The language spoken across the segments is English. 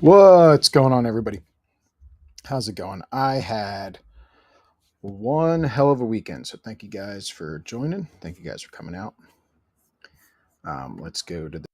What's going on, everybody? How's it going? I had one hell of a weekend, so thank you guys for joining. Thank you guys for coming out. Let's go to the.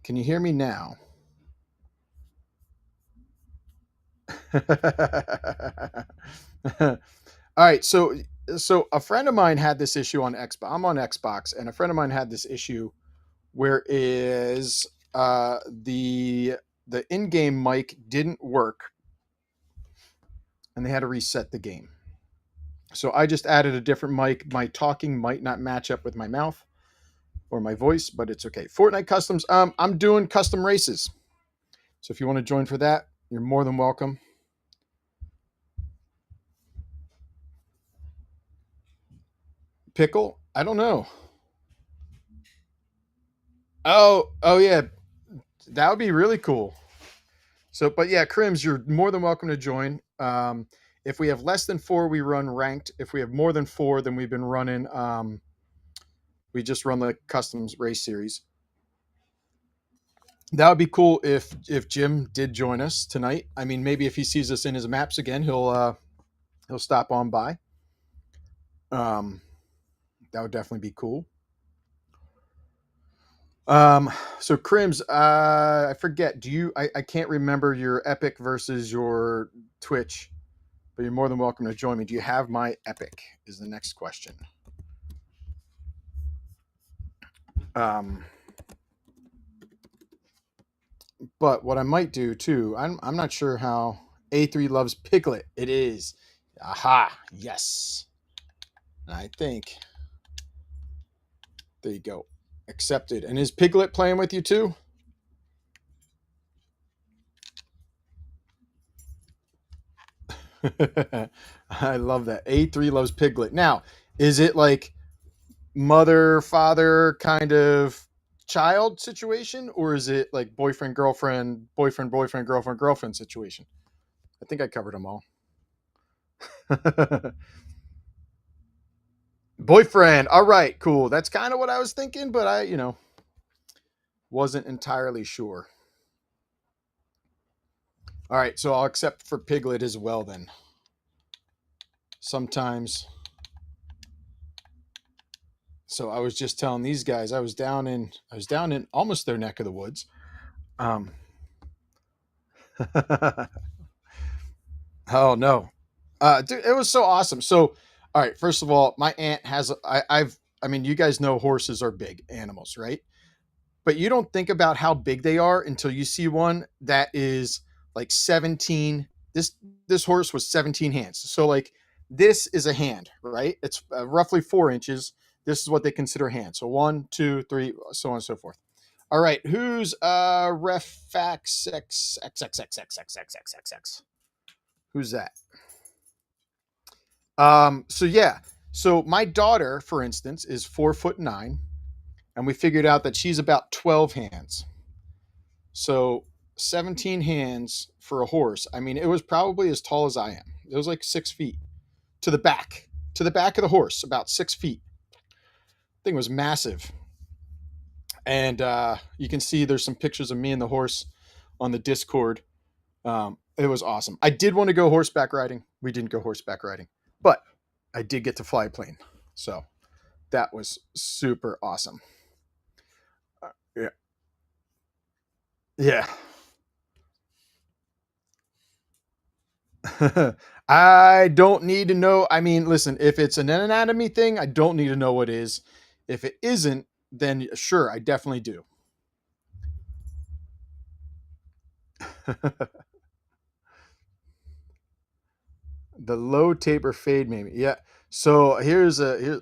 Can you hear me now? All right, so a friend of mine had this issue on Xbox. I'm on Xbox, and a friend of mine had this issue where is the in-game mic didn't work, and they had to reset the game. So I just added a different mic. My talking might not match up with my mouth or my voice, but it's okay. Fortnite customs. I'm doing custom races, so if you want to join for that, you're more than welcome. Pickle? I don't know. Oh yeah, that would be really cool. So, but yeah, Crims, you're more than welcome to join. If we have less than 4, we run ranked. If we have more than 4, then we've been running. We just run the customs race series. That would be cool if Jim did join us tonight. I mean, maybe if he sees us in his maps again, he'll stop on by. Um, that would definitely be cool. So Crims, I forget. Do you? I can't remember your Epic versus your Twitch, but you're more than welcome to join me. Do you have my Epic? Is the next question. Um, but what I might do too, I'm not sure how A3 loves Piglet. It is. Aha, yes. And I think there you go. Accepted. And is Piglet playing with you too? I love that. A3 loves Piglet. Now, is it like mother, father kind of child situation, or is it like boyfriend, girlfriend, boyfriend, boyfriend, girlfriend, girlfriend situation? I think I covered them all. Boyfriend. All right, cool. That's kind of what I was thinking, but I wasn't entirely sure. All right, so I'll accept for Piglet as well then. Sometimes. So I was just telling these guys I was down in almost their neck of the woods. Um oh no. Dude, it was so awesome. So all right, first of all, my aunt has I mean, you guys know horses are big animals, right? But you don't think about how big they are until you see one that is like 17. This horse was 17 hands. So like this is a hand, right? It's roughly 4 inches. This is what they consider a hand. So one, two, three, so on and so forth. All right, who's Refax XXXXXXXXX? Who's that? So yeah. So my daughter, for instance, is 4'9", and we figured out that she's about 12 hands. So 17 hands for a horse. I mean, it was probably as tall as I am. It was like 6 feet to the back of the horse, about 6 feet. Thing was massive. And you can see there's some pictures of me and the horse on the Discord. It was awesome. I did want to go horseback riding. We didn't go horseback riding, but I did get to fly a plane. So that was super awesome. Yeah. Yeah. I don't need to know. I mean, listen, if it's an anatomy thing, I don't need to know what it is. If it isn't, then sure, I definitely do. The low taper fade, maybe. Yeah. So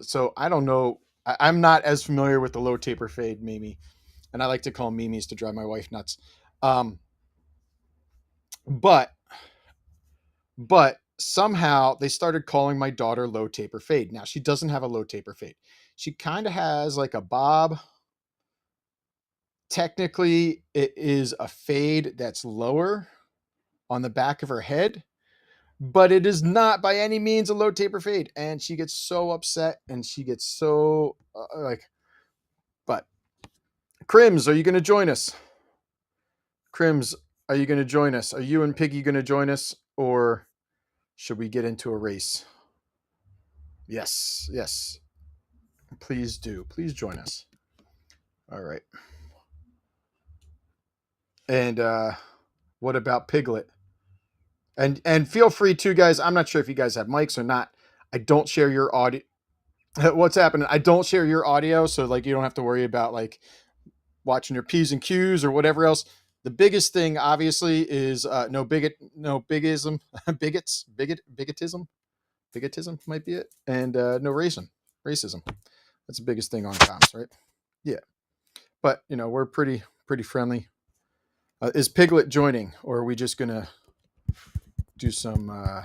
so I don't know. I'm not as familiar with the low taper fade, Mimi, and I like to call Mimi's to drive my wife nuts. Um, but somehow they started calling my daughter low taper fade. Now she doesn't have a low taper fade. She kind of has like a bob. Technically, it is a fade that's lower on the back of her head, but it is not by any means a low taper fade. And she gets so upset and she gets so like, but Crims, are you going to join us? Crims, are you going to join us? Are you and Piggy going to join us, or should we get into a race? Yes, yes. Please do. Please join us. All right. And what about Piglet? And feel free to, guys. I'm not sure if you guys have mics or not. I don't share your audio. What's happening? I don't share your audio, so like you don't have to worry about like watching your P's and Q's or whatever else. The biggest thing, obviously, is no bigism, bigotism might be it, and no racism. That's the biggest thing on comms, right? Yeah, but we're pretty friendly. Is Piglet joining, or are we just gonna do some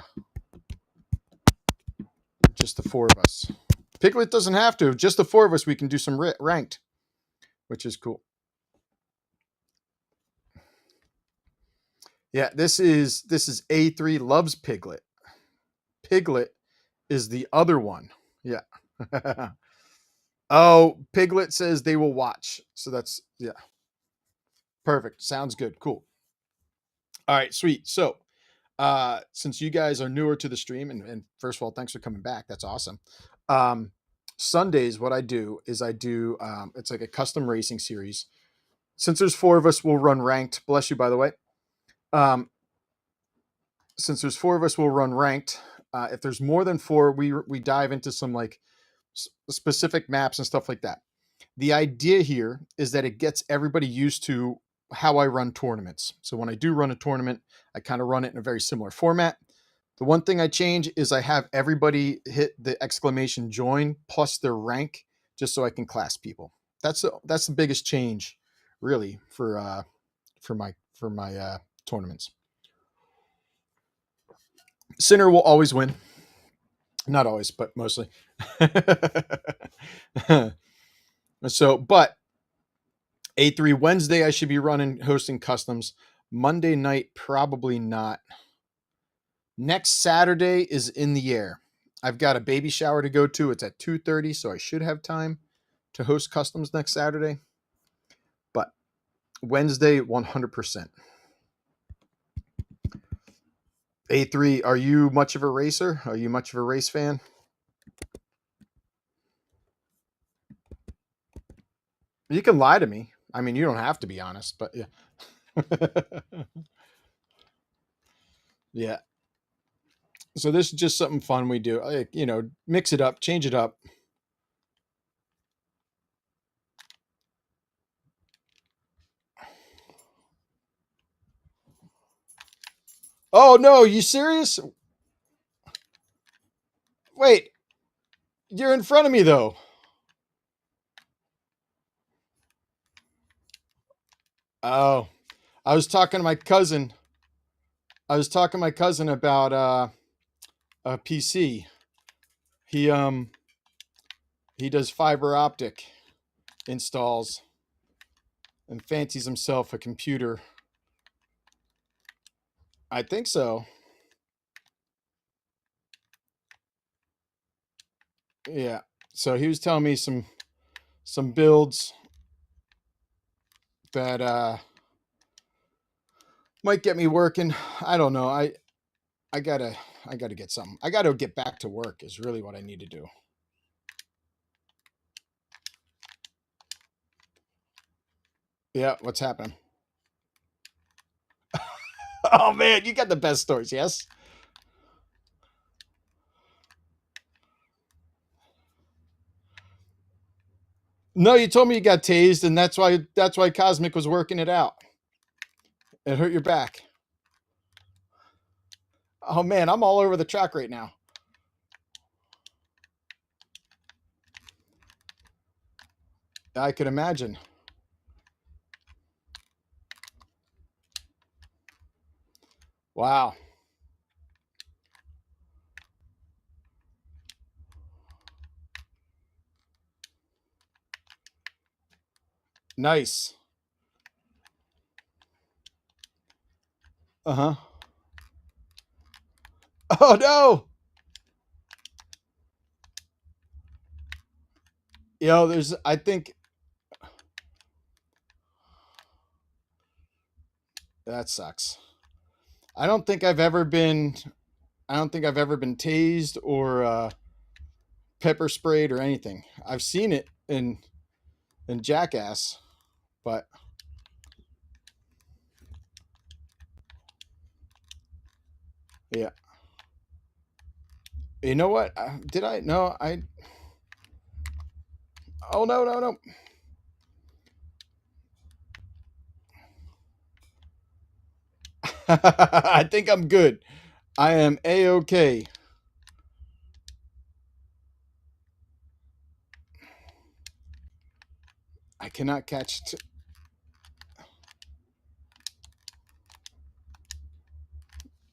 just the four of us? Piglet doesn't have to. Just the four of us, we can do some ranked, which is cool. Yeah, this is A3 loves Piglet. Piglet is the other one. Yeah. Oh, Piglet says they will watch. So that's yeah. Perfect. Sounds good. Cool. All right, sweet. So since you guys are newer to the stream, and first of all, thanks for coming back. That's awesome. Um, Sundays, what I do is it's like a custom racing series. Since there's four of us, we'll run ranked. Bless you, by the way. Um, since there's four of us, we'll run ranked. If there's more than four, we dive into some like specific maps and stuff like that. The idea here is that it gets everybody used to how I run tournaments. So when I do run a tournament, I kind of run it in a very similar format. The one thing I change is I have everybody hit the exclamation join plus their rank just so I can class people. That's the biggest change really for my tournaments. Sinner will always win. Not always, but mostly. So, but A3 Wednesday, I should be running hosting customs. Monday night, probably not. Next Saturday is in the air. I've got a baby shower to go to. It's at 2:30, so I should have time to host customs next Saturday. But Wednesday, 100%. A3, are you much of a racer? Are you much of a race fan? You can lie to me. I mean, you don't have to be honest, but yeah. Yeah. So this is just something fun we do. Like, mix it up, change it up. Oh no, you serious? Wait, you're in front of me though. Oh, I was talking to my cousin. I was talking to my cousin about a PC. He does fiber optic installs and fancies himself a computer. I think so. Yeah. So he was telling me some builds that might get me working. I don't know. I gotta I gotta get something. I gotta get back to work is really what I need to do. Yeah, what's happening? Oh man, you got the best stories, yes? No, you told me you got tased, and that's why Cosmic was working it out. It hurt your back. Oh man, I'm all over the track right now. I could imagine. Wow. Nice. Uh-huh. Oh no. There's I think that sucks. I don't think I've ever been I don't think I've ever been tased or pepper sprayed or anything. I've seen it in Jackass, but yeah. You know what? Did I? No, I. Oh no, no, no. I think I'm good. I am a okay. I cannot catch.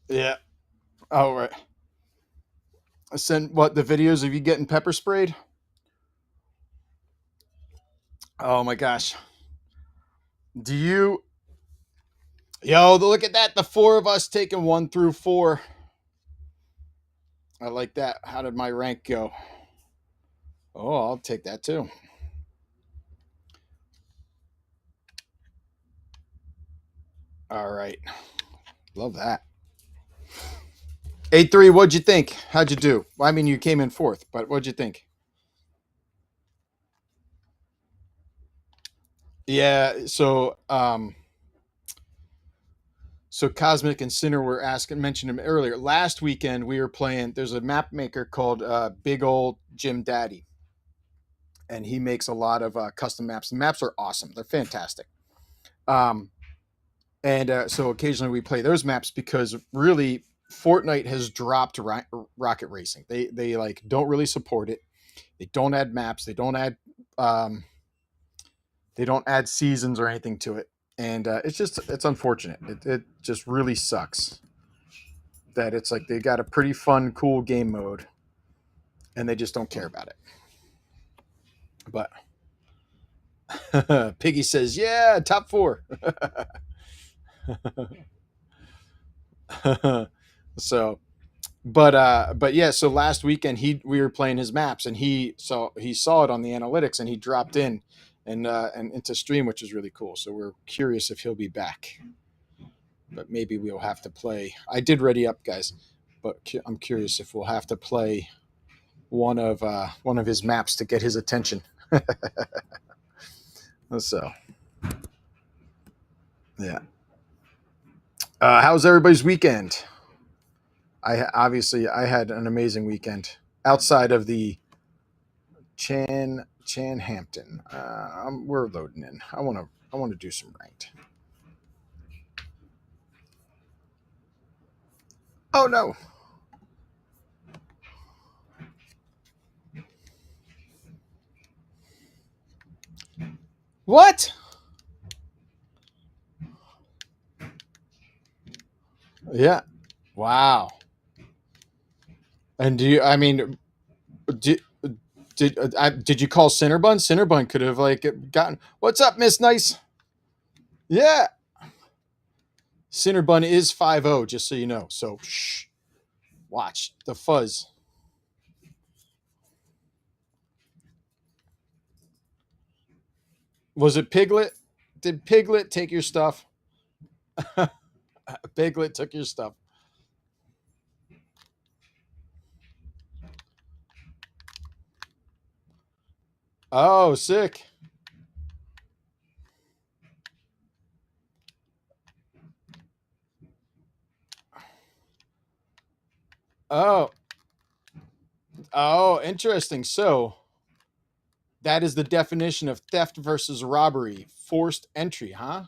Yeah. Oh right. I sent what the videos of you getting pepper sprayed. Oh my gosh. Do you? Yo, look at that. The four of us taking 1 through 4. I like that. How did my rank go? Oh, I'll take that too. All right. Love that. 8-3, what'd you think? How'd you do? Well, I mean, you came in fourth, but what'd you think? Yeah, so Cosmic and Sinner were asking, mentioned him earlier. Last weekend we were playing. There's a map maker called Big Old Jim Daddy, and he makes a lot of custom maps. The maps are awesome. They're fantastic. Um, and so occasionally we play those maps because really Fortnite has dropped rocket racing. They like don't really support it. They don't add maps. Um, they don't add seasons or anything to it, and it's unfortunate. It just really sucks. that it's like they got a pretty fun, cool game mode, and they just don't care about it. But Piggy says, "Yeah, top four." So, but yeah. So last weekend we were playing his maps, and he saw it on the analytics, and he dropped in and into stream, which is really cool. So we're curious if he'll be back. But maybe we'll have to play. I did ready up, guys, but I'm curious if we'll have to play one of his maps to get his attention. So, yeah. How's everybody's weekend? I had an amazing weekend outside of the Chan Hampton. We're loading in. I want to do some ranked. Oh no! What? Yeah. Wow. And do you? I mean, did did you call Cinnabon? Cinnabon could have like gotten. What's up, Miss Nice? Yeah. Cinnabon is 5-0, just so you know. So shh. Watch the fuzz. Was it Piglet? Did Piglet take your stuff? Piglet took your stuff. Oh, sick. Oh, oh, interesting. So that is the definition of theft versus robbery, forced entry, huh?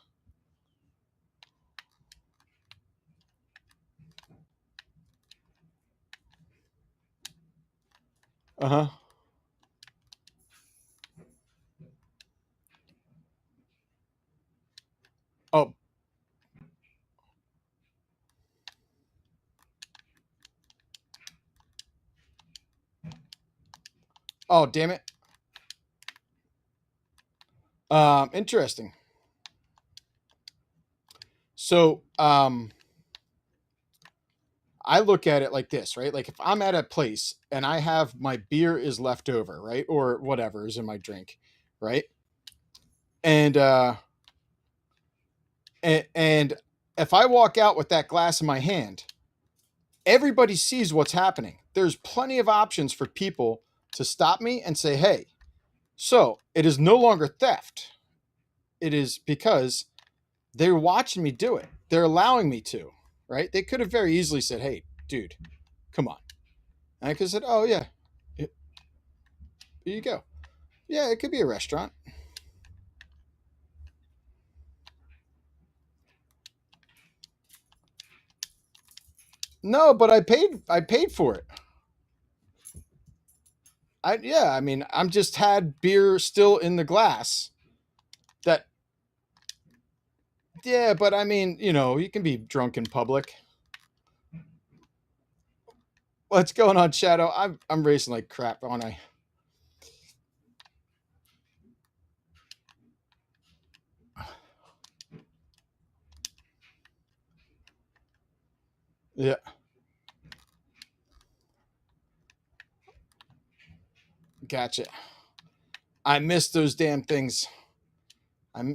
Uh huh. Oh, oh, damn it. Interesting. So, I look at it like this, right? Like if I'm at a place and I have my beer is left over, right? Or whatever is in my drink, right? And and if I walk out with that glass in my hand, everybody sees what's happening. There's plenty of options for people to stop me and say, "Hey, so it is no longer theft. It is because they're watching me do it. They're allowing me to, right? They could have very easily said, "Hey, dude, come on." And I could have said, "Oh yeah, here you go." Yeah, it could be a restaurant. No, but I paid for it. I mean, I'm just had beer still in the glass. That yeah, but I mean, you can be drunk in public. What's going on, Shadow? I'm racing like crap, aren't I? Yeah, gotcha. I miss those damn things.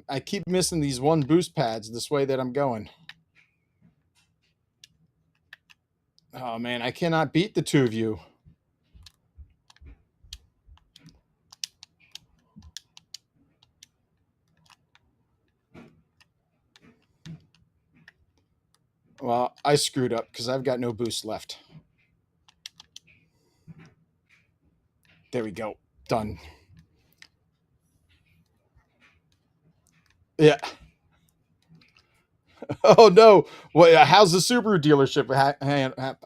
I keep missing these one boost pads this way that I'm going. Oh man, I cannot beat the two of you. Well, I screwed up because I've got no boost left. There we go. Done. Yeah. Oh no. Well, how's the Subaru dealership?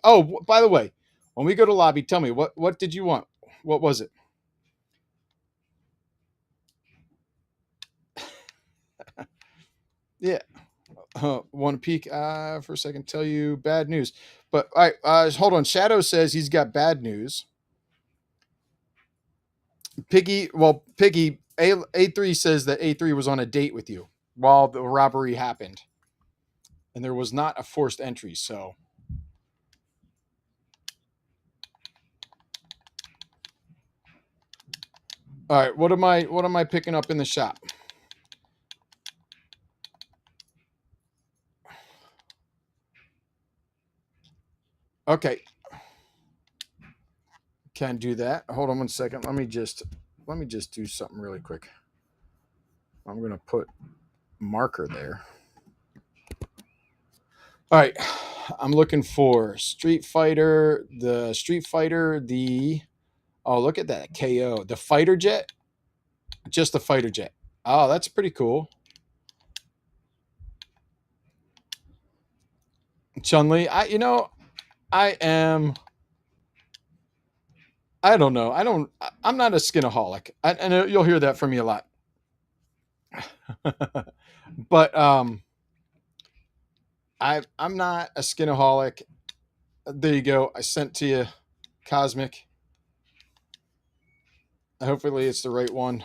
Oh, by the way, when we go to lobby, tell me what did you want? What was it? Yeah. Want to peek for a second? Tell you bad news, but all right. Hold on. Shadow says he's got bad news. Piggy A3 says that A3 was on a date with you while the robbery happened, and there was not a forced entry. So, all right. What am I picking up in the shop? Okay, can do that. Hold on one second. Let me just do something really quick. I'm gonna put marker there. All right, I'm looking for Street Fighter. The Street Fighter. The Oh, look at that KO. The fighter jet. Just the fighter jet. Oh, that's pretty cool. Chun Li. I am. I don't know. I'm not a skinaholic. And you'll hear that from me a lot. But I'm not a skinaholic. There you go. I sent to you, Cosmic. Hopefully it's the right one.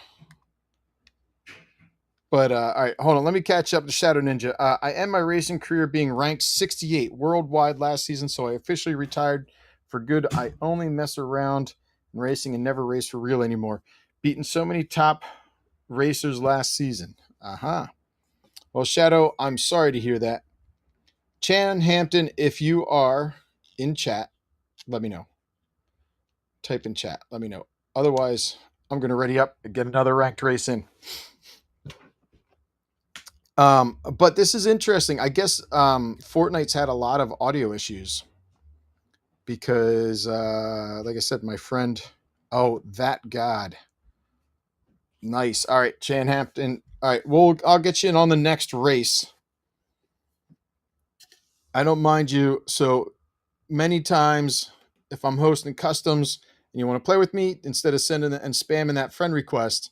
But all right, hold on. Let me catch up to Shadow Ninja. I end my racing career being ranked 68 worldwide last season, so I officially retired for good. I only mess around in racing and never race for real anymore. Beaten so many top racers last season. Well, Shadow, I'm sorry to hear that. Chan Hampton, if you are in chat, let me know. Type in chat. Let me know. Otherwise, I'm going to ready up and get another ranked race in. But this is interesting. I guess Fortnite's had a lot of audio issues because, like I said, my friend. Oh, that god. Nice. All right, Chan Hampton. All right, I'll get you in on the next race. I don't mind you. So many times, if I'm hosting customs and you want to play with me, instead of sending and spamming that friend request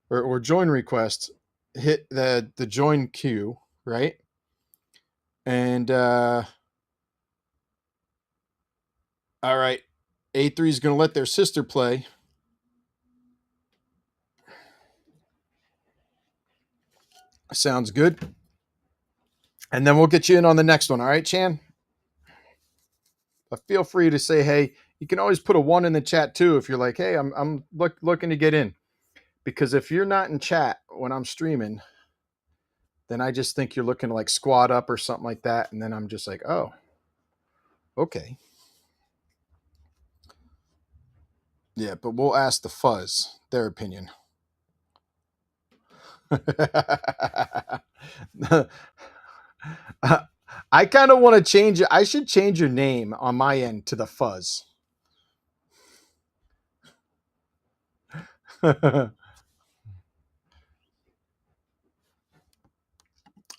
or join request, hit the join queue, right? And all right, A3 is going to let their sister play. Sounds good. And then we'll get you in on the next one. All right, Chan? But feel free to say, hey, you can always put a 1 in the chat too if you're like, hey, I'm looking to get in. Because if you're not in chat when I'm streaming, then I just think you're looking to like squat up or something like that. And then I'm just like, oh, okay. Yeah, but we'll ask the fuzz their opinion. I kind of want to change it. I should change your name on my end to the fuzz.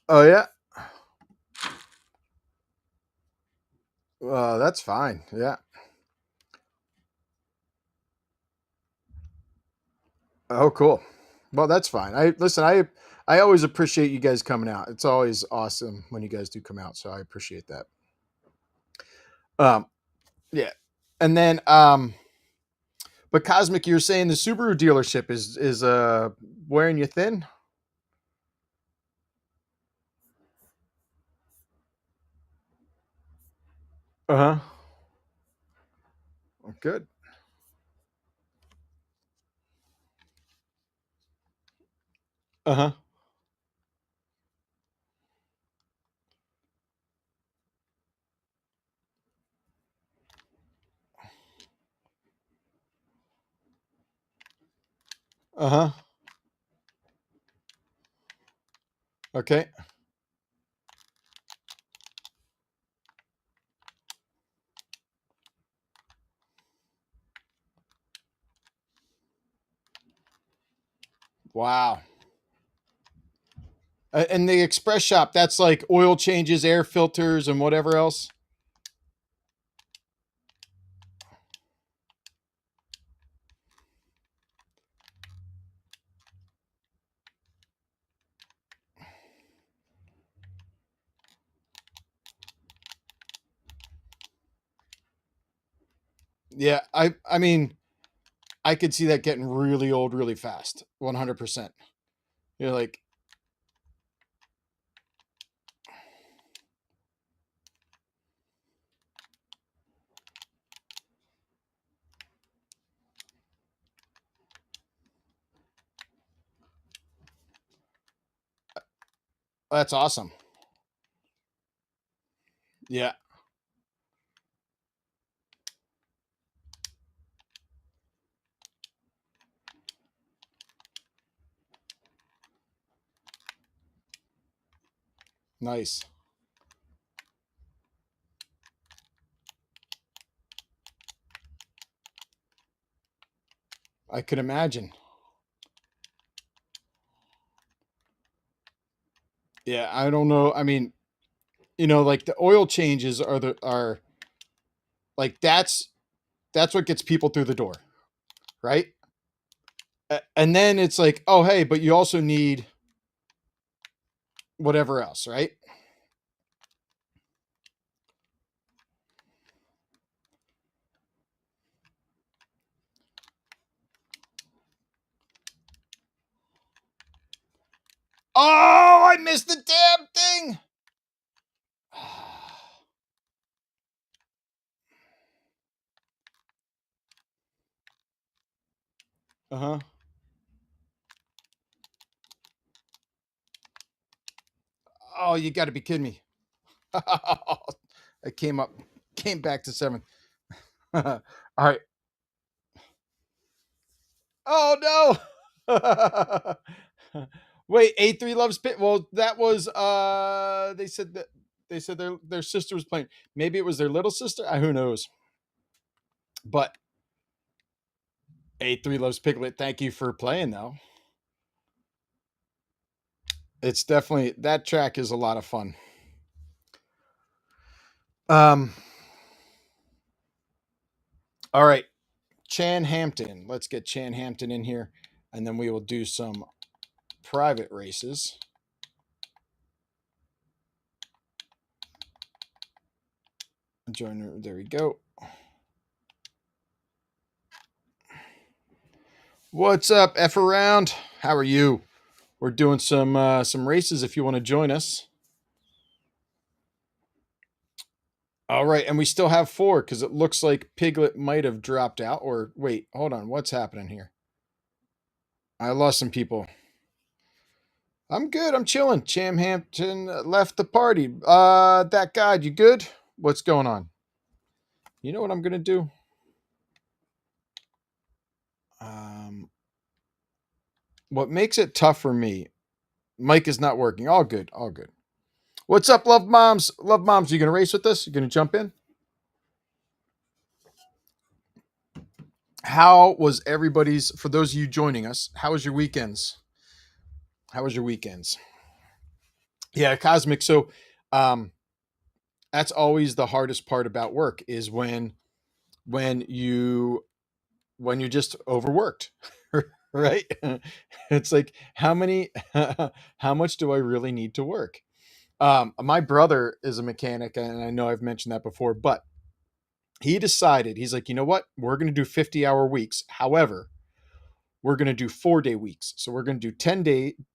Oh, yeah. That's fine. Yeah. Oh, cool. Well, that's fine. I always appreciate you guys coming out. It's always awesome when you guys do come out, so I appreciate that. Yeah. And then but Cosmic, you're saying the Subaru dealership is wearing you thin? Uh-huh. Good. Uh-huh. Uh-huh. Okay. Wow. And the express shop, that's like oil changes, air filters, and whatever else. Yeah, I mean, I could see that getting really old really fast. 100%. You're like, that's awesome. Yeah, nice. I could imagine. Yeah, I don't know. I mean, like the oil changes are like that's what gets people through the door, right? And then it's like, oh hey, but you also need whatever else, right? Oh, I missed the damn thing. Uh huh. Oh, you got to be kidding me. I came back to seventh. All right. Oh no. Wait, A3 loves pit. Well, that was they said their sister was playing. Maybe it was their little sister. Who knows? But A3 loves Piglet. Thank you for playing though. It's definitely that track is a lot of fun. Um all right. Chan Hampton. Let's get Chan Hampton in here and then we will do some private races. Join there we go. What's up, F around? How are you? We're doing some races if you want to join us. All right, and we still have four because it looks like Piglet might have dropped out. Or wait, hold on, what's happening here? I lost some people. I'm good. I'm chilling. Cham Hampton left the party. That guy, you good? What's going on? You know what I'm gonna do? Um, what makes it tough for me? Mike is not working. All good. All good. What's up, love moms? Love moms, you gonna race with us? You gonna jump in? How was everybody's? For those of you joining us, how was your weekends? How was your weekends? Yeah, Cosmic. So, um, that's always the hardest part about work is when you when you're just overworked, right? It's like how many, how much do I really need to work? My brother is a mechanic, and I know I've mentioned that before, but he decided he's like, you know what? We're going to do 50-hour weeks. However, we're going to do 4-day weeks. So we're going to do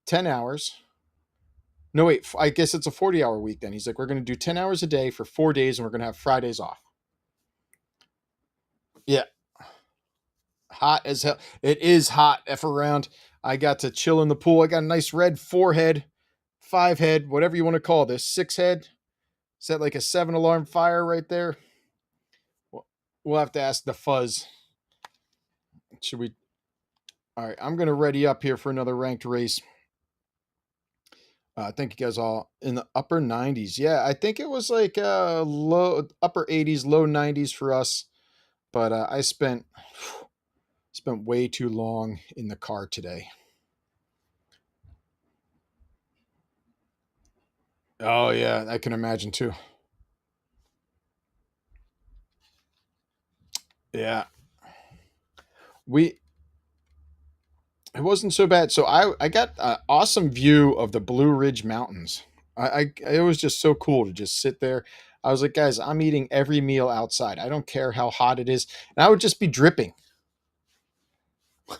10 hours. No, wait, I guess it's a 40-hour week then. He's like, we're going to do 10 hours a day for 4 days and we're going to have Fridays off. Yeah, hot as hell. It is hot F around. I got to chill in the pool. I got a nice red 4 head, 5 head, whatever you want to call this, 6 head. Is that like a 7 alarm fire right there? We'll have to ask the fuzz. Should we? All right, I'm going to ready up here for another ranked race. I think you guys all in the upper 90s. Yeah, I think it was like low upper 80s, low 90s for us. But I spent way too long in the car today. Oh yeah, I can imagine too. Yeah, we it wasn't so bad. So I got an awesome view of the Blue Ridge Mountains. It was just so cool to just sit there. I was like, guys, I'm eating every meal outside. I don't care how hot it is. And I would just be dripping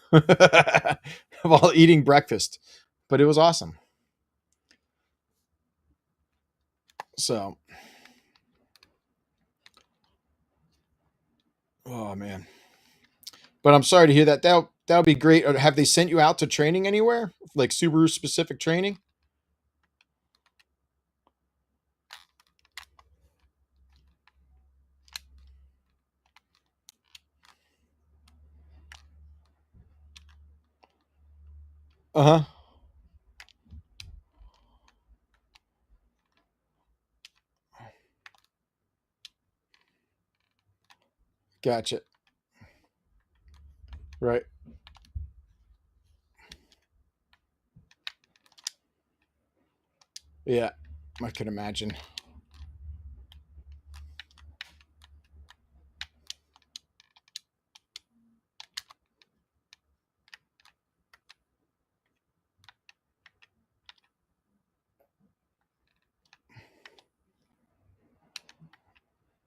while eating breakfast. But it was awesome. So, oh man. But I'm sorry to hear that. That would be great. Have they sent you out to training anywhere? Like Subaru specific training? Uh-huh. Gotcha. Right. Yeah. I can imagine.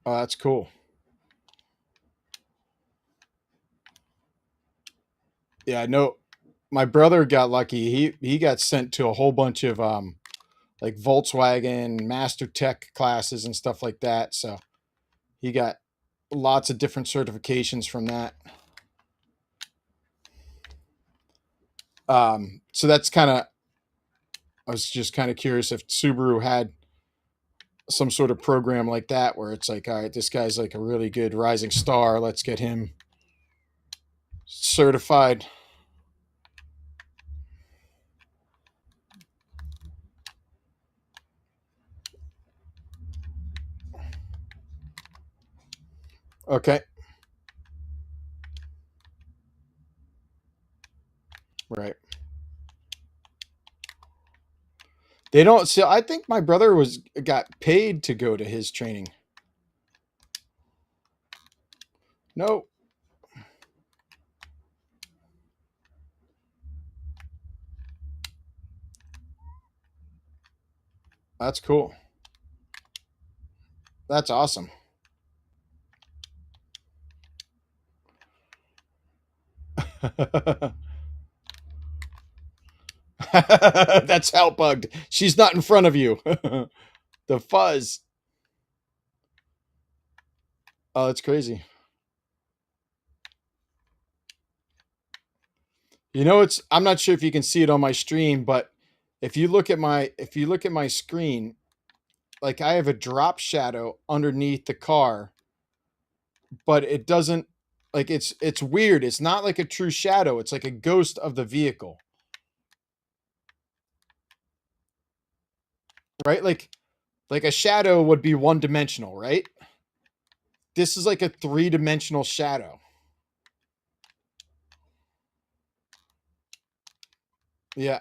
Oh, that's cool. Yeah, no. My brother got lucky. He got sent to a whole bunch of like Volkswagen Master Tech classes and stuff like that. So he got lots of different certifications from that. So that's kind of, I was just kind of curious if Subaru had some sort of program like that where it's like, all right, this guy's like a really good rising star. Let's get him certified. Okay. Right. They don't, so I think my brother was got paid to go to his training. No, that's cool. That's awesome. That's how bugged. She's not in front of you. The fuzz. Oh, that's crazy. You know, it's, I'm not sure if you can see it on my stream, but if you look at my screen, like I have a drop shadow underneath the car, but it doesn't, like it's weird. It's not like a true shadow. It's like a ghost of the vehicle. Right? Like a shadow would be one dimensional, right? This is like a three-dimensional shadow. Yeah.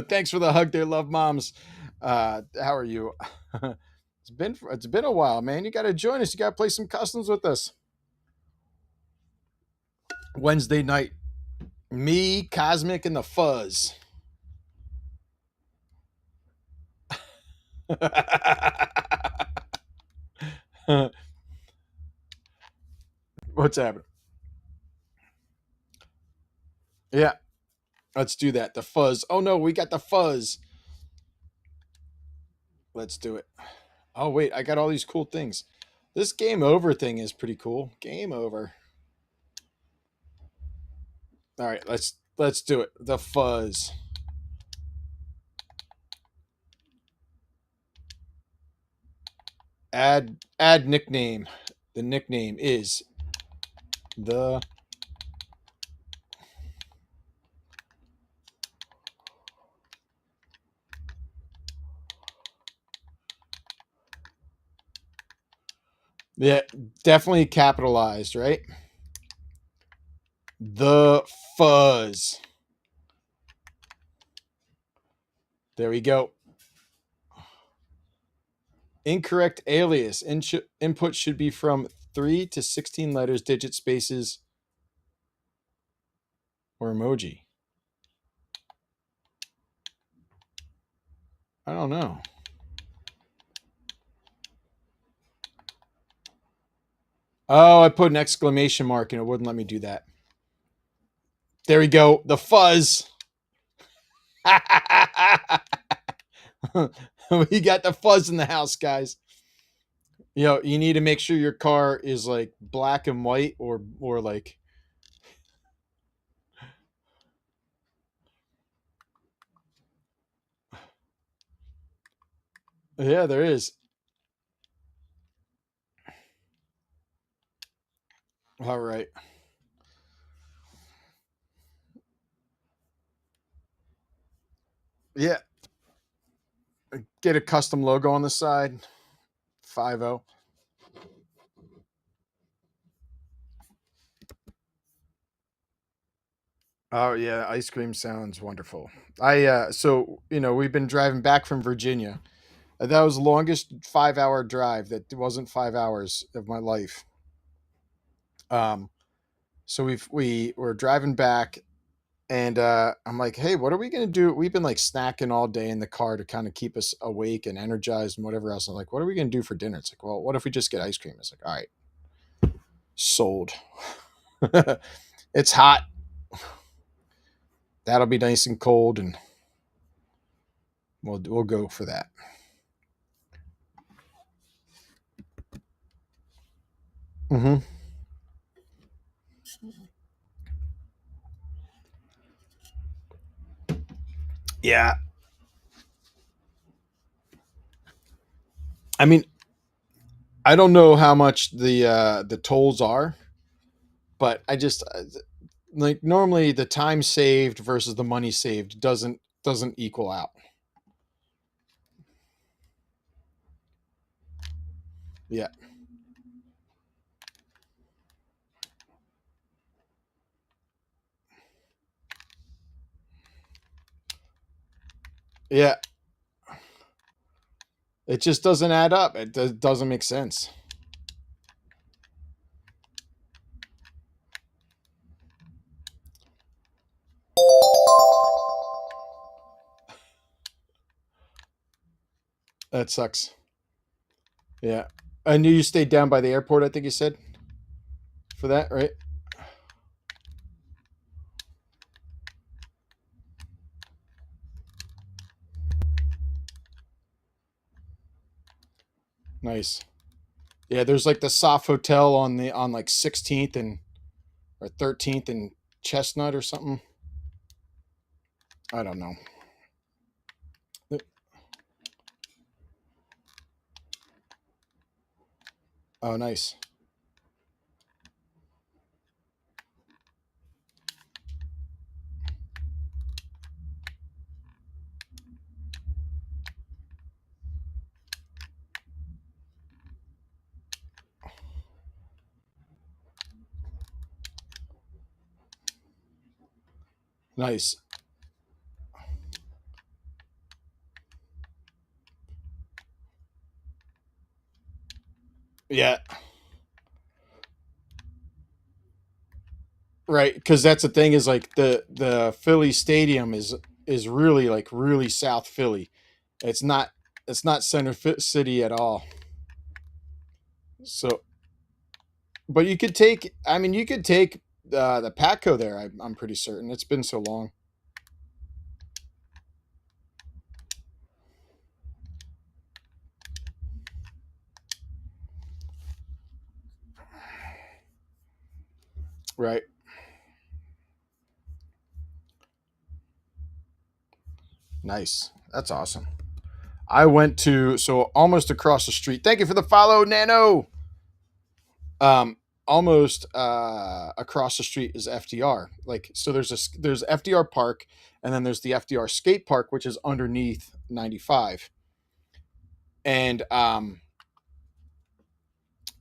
Thanks for the hug there, love moms. How are you? It's been a while, man. You got to join us. You got to play some customs with us. Wednesday night, me, Cosmic, and the Fuzz. What's happening? Yeah, let's do that. The Fuzz. Oh no, we got the Fuzz. Let's do it. Oh wait, I got all these cool things. This game over thing is pretty cool. Game over. All right, let's do it. The Fuzz. Add nickname. The nickname is the yeah, definitely capitalized, right? The Fuzz. There we go. Incorrect alias. Input should be from 3 to 16 letters, digit spaces, or emoji. I don't know. Oh, I put an exclamation mark and it wouldn't let me do that. There we go. The fuzz. We got the fuzz in the house, guys. You know, you need to make sure your car is like black and white or like yeah, there is. All right. Yeah. Get a custom logo on the side. 50. Oh yeah, ice cream sounds wonderful. So we've been driving back from Virginia. That was the longest 5 hour drive that wasn't 5 hours of my life. Um, so we were driving back, and I'm like, hey, what are we gonna do? We've been like snacking all day in the car to kind of keep us awake and energized and whatever else. I'm like, what are we gonna do for dinner? It's like, well, what if we just get ice cream? It's like, all right, sold. It's hot. That'll be nice and cold, and we'll go for that. Mm-hmm. Yeah, I mean, I don't know how much the tolls are, but I just like normally the time saved versus the money saved doesn't equal out. Yeah, yeah, it just doesn't add up. Doesn't make sense. That sucks. Yeah, I knew you stayed down by the airport. I think you said for that, right? Nice. Yeah, there's like the soft hotel on like 16th and or 13th and Chestnut or something. I don't know. Oh, nice, nice. Yeah, right. Because that's the thing is like the Philly Stadium is really like really South Philly. It's not it's not city at all. So, but you could take. I mean, you could take the Patco there. I'm pretty certain it's been so long. Right. Nice. That's awesome. I went to so almost across the street. Thank you for the follow, Nano. Um, almost across the street is FDR. Like so, there's FDR Park, and then there's the FDR Skate Park, which is underneath 95. And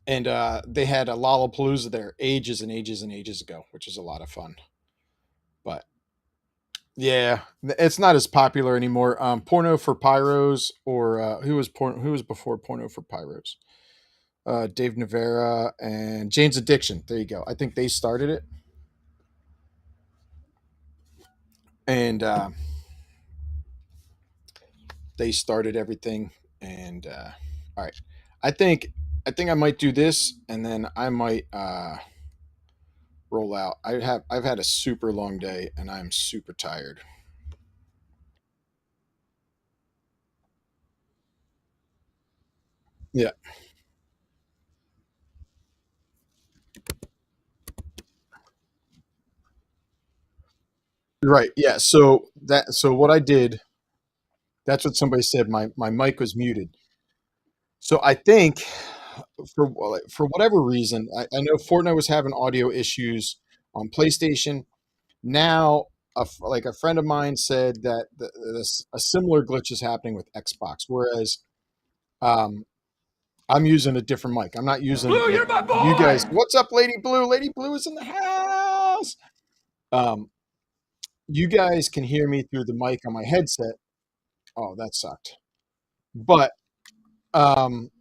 they had a Lollapalooza there ages and ages and ages ago, which is a lot of fun. But Yeah, it's not as popular anymore. Porno for Pyros, or who was before Porno for Pyros? Dave Navarra and Jane's Addiction. There you go. I think they started it, and they started everything. And all right, I think I think I might do this, and then I might roll out. I've had a super long day, and I'm super tired. Yeah, right. Yeah. So what I did. That's what somebody said. My mic was muted. So I think for whatever reason, I know Fortnite was having audio issues on PlayStation. Now, like a friend of mine said that a similar glitch is happening with Xbox, whereas um, I'm using a different mic. I'm not using Blue, like you're my you guys. boy. What's up, Lady Blue? Lady Blue is in the house. Um, you guys can hear me through the mic on my headset. Oh, that sucked. But um,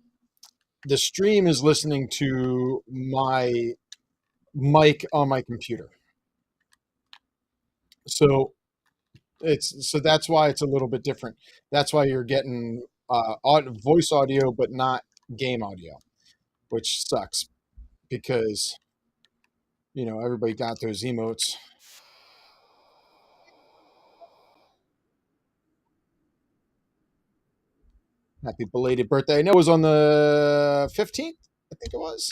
the stream is listening to my mic on my computer. So that's why it's a little bit different. That's why you're getting voice audio, but not game audio, which sucks because everybody got those emotes. Happy belated birthday! I know it was on the 15th. I think it was,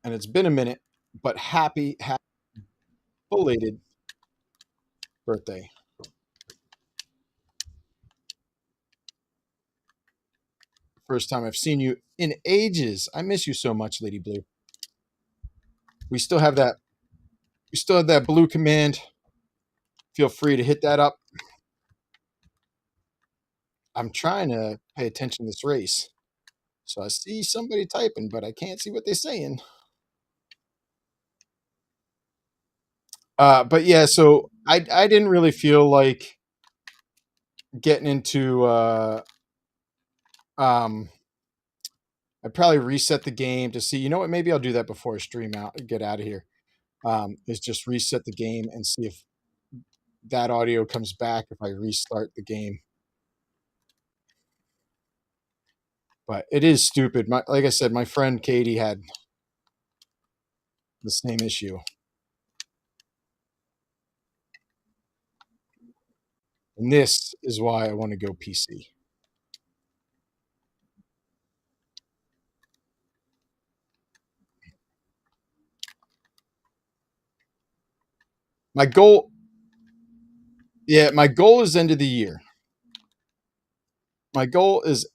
and it's been a minute, but happy belated birthday! First time I've seen you in ages. I miss you so much, Lady Blue. We still have that. We still have that blue command. Feel free to hit that up. I'm trying to pay attention to this race. So I see somebody typing, but I can't see what they're saying. But yeah, so I didn't really feel like getting into um I'd probably reset the game to see, you know what, maybe I'll do that before I stream out get out of here. Is just reset the game and see if that audio comes back if I restart the game. But it is stupid. Like I said, my friend Katie had the same issue. And this is why I want to go PC. My goal, yeah, my goal is end of the year. My goal is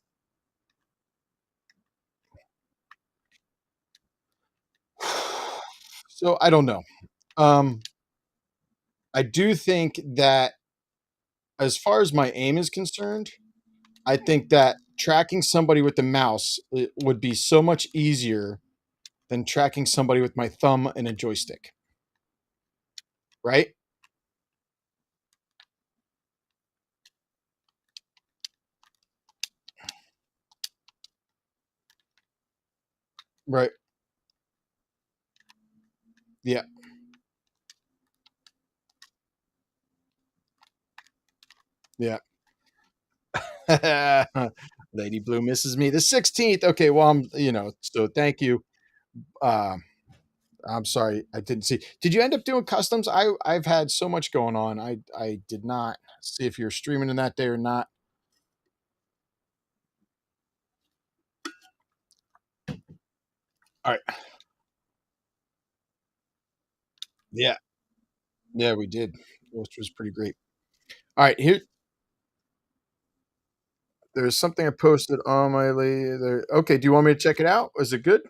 so I don't know. Um, I do think that as far as my aim is concerned, I think that tracking somebody with the mouse would be so much easier than tracking somebody with my thumb and a joystick. Right? Right. Yeah. Yeah. Lady Blue misses me the 16th. Okay, well, so thank you. Um, I'm sorry I didn't see. Did you end up doing customs? I've had so much going on. I did not see if you're streaming in that day or not. All right. Yeah. Yeah, we did, which was pretty great. All right, there's something I posted on my lady there. Okay, do you want me to check it out? Is it good?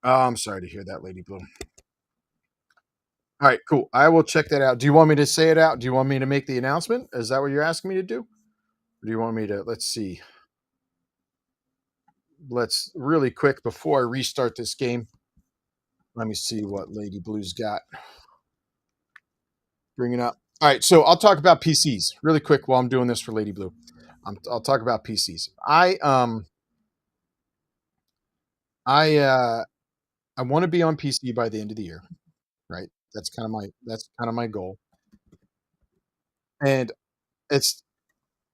Oh, I'm sorry to hear that, Lady Blue. All right, cool. I will check that out. Do you want me to say it out? Do you want me to make the announcement? Is that what you're asking me to do? Or do you want me to? Let's see. Let's really quick before I restart this game. Let me see what Lady Blue's got. bring it up. All right, so I'll talk about PCs really quick while I'm doing this for Lady Blue. I'll talk about PCs. I want to be on PC by the end of the year, right? That's kind of my goal. And it's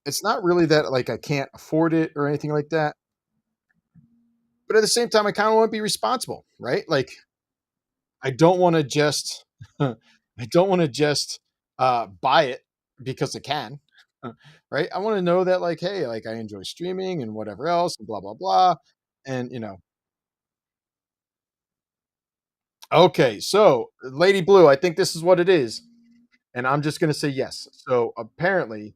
it's not really that like I can't afford it or anything like that, but at the same time I kind of want to be responsible, right? Like I don't want to just I don't want to just buy it because I can. Right? I want to know that like hey, like I enjoy streaming and whatever else and blah blah blah. And okay, so Lady Blue, I think this is what it is. And I'm just gonna say yes. So apparently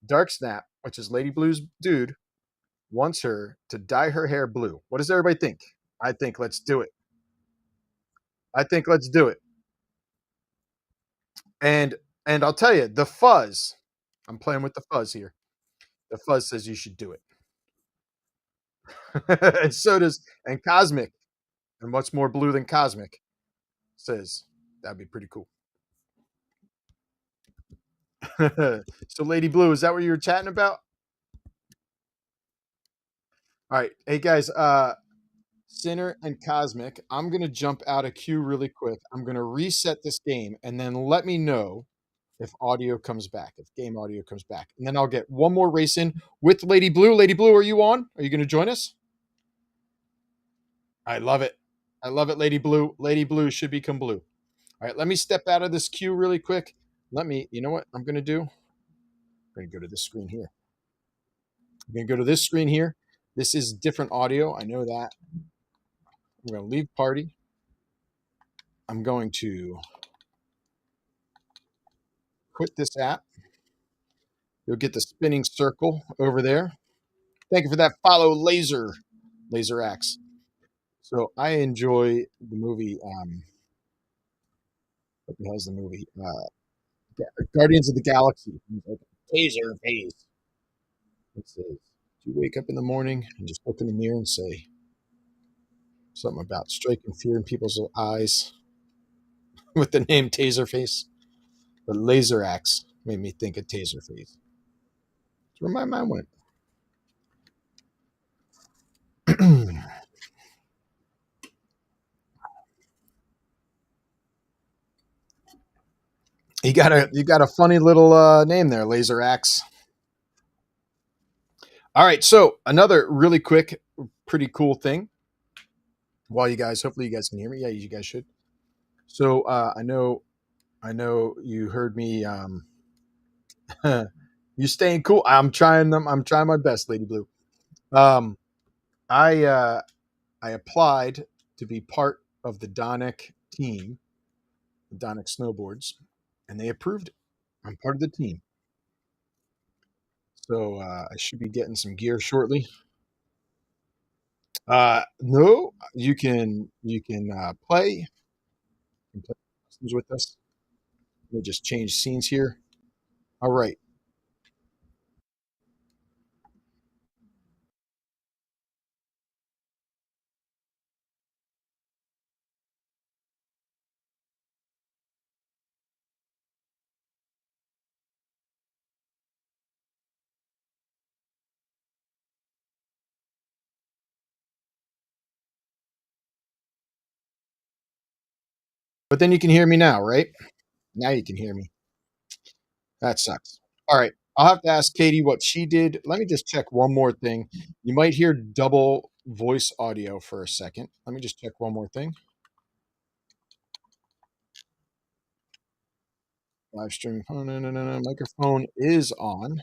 Dark Snap, which is Lady Blue's dude, wants her to dye her hair blue. What does everybody think? I think let's do it. I think let's do it. And and I'll tell you, the fuzz. I'm playing with the fuzz here. The fuzz says you should do it. And so does and Cosmic, and what's more blue than Cosmic says that'd be pretty cool. So Lady Blue, is that what you were chatting about? All right. Hey guys, Sinner and Cosmic, I'm gonna jump out of queue really quick. I'm gonna reset this game and then let me know if audio comes back, if game audio comes back. And then I'll get one more race in with Lady Blue. Lady Blue, are you on? Are you gonna join us? I love it. I love it, Lady Blue. Lady Blue should become blue. All right, let me step out of this queue really quick. You know what I'm gonna do? I'm gonna go to this screen here. I'm gonna go to this screen here. This is different audio. I know that. I'm gonna leave party. I'm going to quit this app. You'll get the spinning circle over there. Thank you for that follow, Laser Axe. So I enjoy the movie. What the hell's the movie? Guardians of the Galaxy. Like, Taser face. It says, "Do you wake up in the morning and just look in the mirror and say something about striking fear in people's eyes with the name Taserface?" But Laser Axe made me think of Taserface. That's where my mind went. You got a funny little name there, Laser Axe. All right, so another really quick, pretty cool thing. While hopefully you guys can hear me. Yeah, you guys should. So I know you heard me. You staying cool? I'm trying them. I'm trying my best, Lady Blue. Um, I applied to be part of the Donic team, the Donic Snowboards, and they approved it. I'm part of the team, so I should be getting some gear shortly. No, you can play with us. Let me just change scenes here. All right. But then you can hear me now, right? Now you can hear me. That sucks. All right. I'll have to ask Katie what she did. Let me just check one more thing. You might hear double voice audio for a second. Let me just check one more thing. Live streaming. Oh, no. Microphone is on.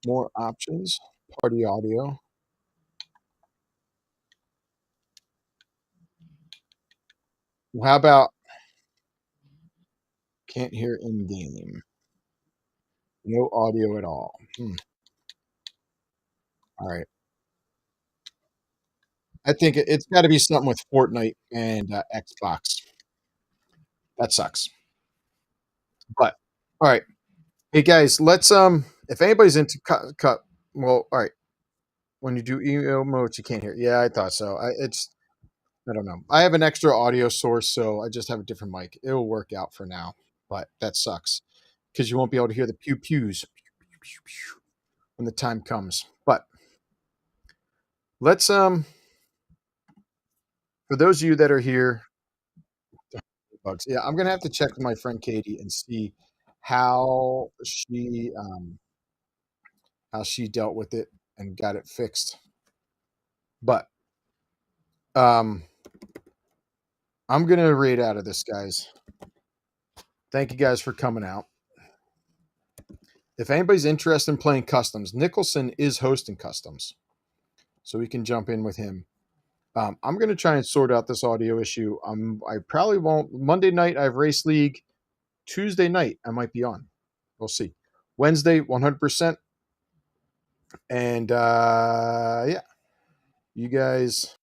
More options. Party audio. How about can't hear in game? No audio at all. All right. I think it's got to be something with Fortnite and Xbox. That sucks. But all right. Hey guys, let's if anybody's into cut well, all right. When you do email modes, you can't hear. Yeah, I thought so. It's I don't know. I have an extra audio source, so I just have a different mic. It'll work out for now, but that sucks because you won't be able to hear the pew pews when the time comes. But let's for those of you that are here, bugs. Yeah, I'm gonna have to check with my friend Katie and see how she dealt with it and got it fixed. But um I'm gonna raid out of this, guys. Thank you guys for coming out. If anybody's interested in playing customs, Nicholson is hosting customs, so we can jump in with him. I'm going to try and sort out this audio issue. I probably won't. Monday night, I have Race League. Tuesday night, I might be on. We'll see. Wednesday, 100%. And yeah, you guys